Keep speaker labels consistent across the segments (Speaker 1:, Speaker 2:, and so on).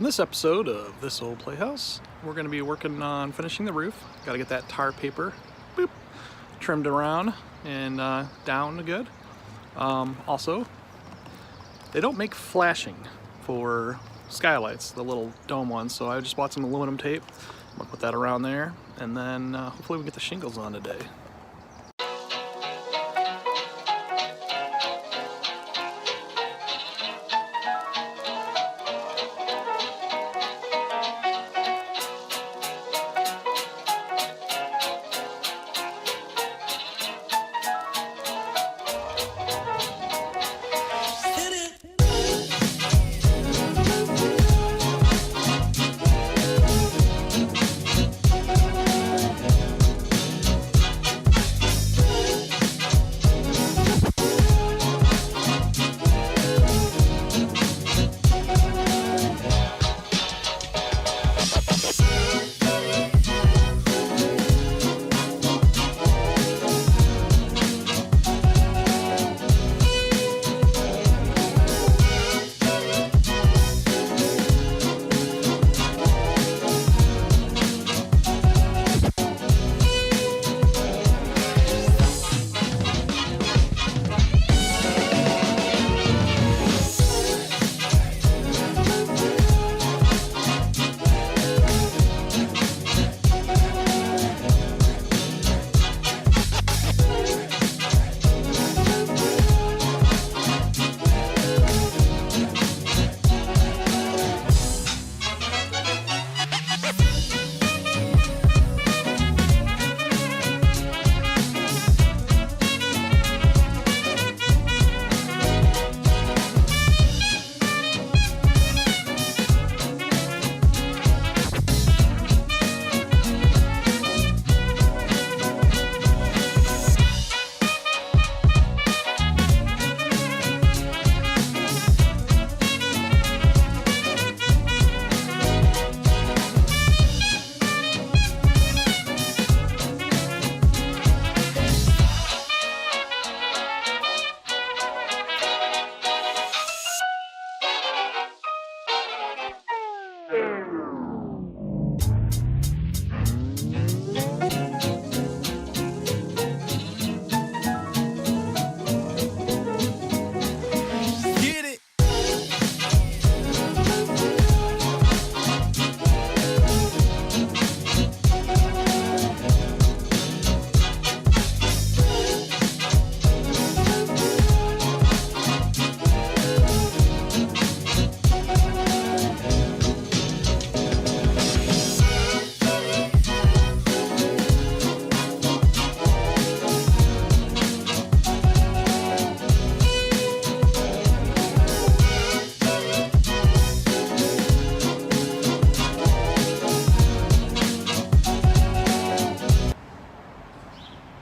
Speaker 1: In this episode of This Old Playhouse, we're going to be working on finishing the roof. Got to get that tar paper trimmed around and down good. Also, they don't make flashing for skylights, the little dome ones, so I just bought some aluminum tape. I'm going to put that around there, and then hopefully we can get the shingles on today.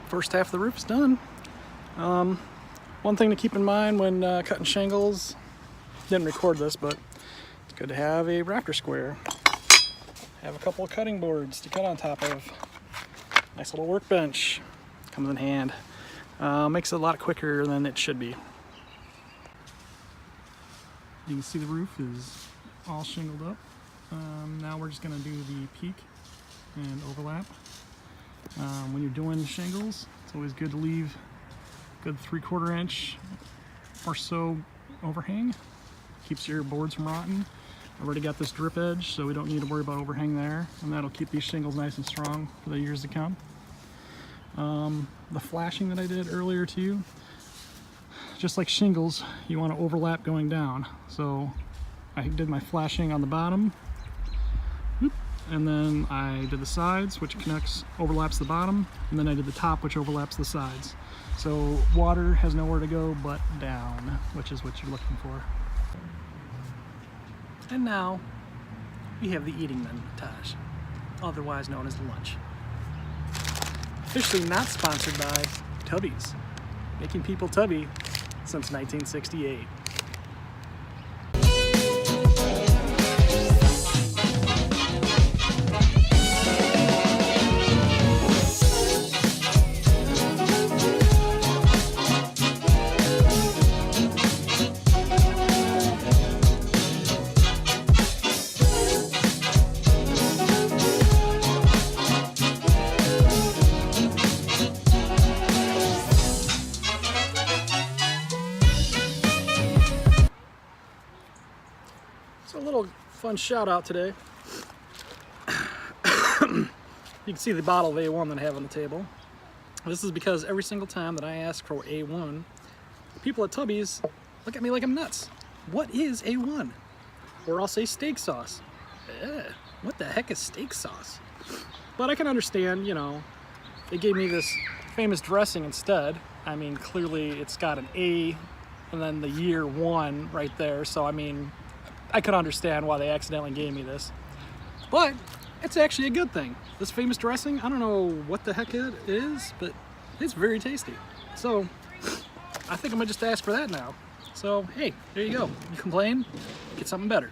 Speaker 1: First half of the roof is done. One thing to keep in mind when cutting shingles, didn't record this, but it's good to have a rafter square. Have a couple of cutting boards to cut on top of. Nice little workbench, comes in hand. Makes it a lot quicker than it should be. You can see the roof is all shingled up. Now we're just gonna do the peak and overlap. When you're doing shingles, it's always good to leave a good 3/4 inch or so overhang. Keeps your boards from rotting. I've already got this drip edge, so we don't need to worry about overhang there, and that'll keep these shingles nice and strong for the years to come. The flashing that I did earlier too, just like shingles, you want to overlap going down. So I did my flashing on the bottom, and then I did the sides, which overlaps the bottom, and then I did the top, which overlaps the sides. So water has nowhere to go but down, which is what you're looking for. And now we have the eating montage, otherwise known as lunch. Officially not sponsored by Tubby's, making people tubby since 1968. So a little fun shout out today. You can see the bottle of A1 that I have on the table. This is because every single time that I ask for A1, the people at Tubby's look at me like I'm nuts. What is A1? Or I'll say steak sauce. What the heck is steak sauce? But I can understand, you know, they gave me this famous dressing instead. I mean, clearly it's got an A and then the year 1 right there. So, I mean, I could understand why they accidentally gave me this. But it's actually a good thing. This famous dressing, I don't know what the heck it is, but it's very tasty. So, I think I'm gonna just ask for that now. So, hey, there you go. You complain, get something better.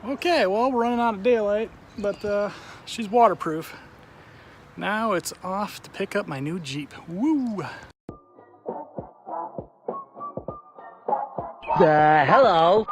Speaker 1: Okay, well, we're running out of daylight, but she's waterproof. Now it's off to pick up my new Jeep. Woo!
Speaker 2: Hello.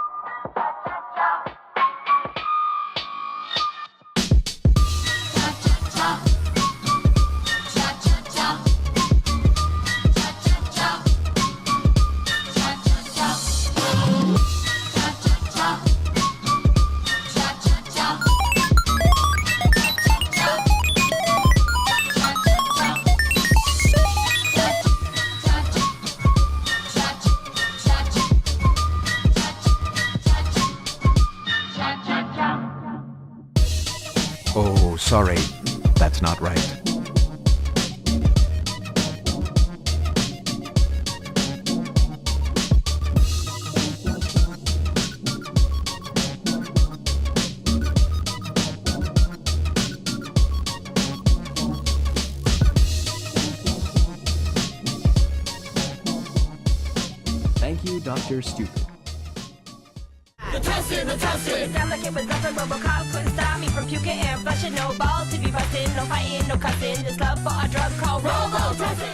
Speaker 3: Oh, sorry. That's not right. Thank you, Dr. Stupid.
Speaker 4: The toasted. Delicate with nothing, Robocop couldn't stop me from puking and flushing. No balls to be busting, no fighting, no cussing. This love for a drug called Robo Toasted.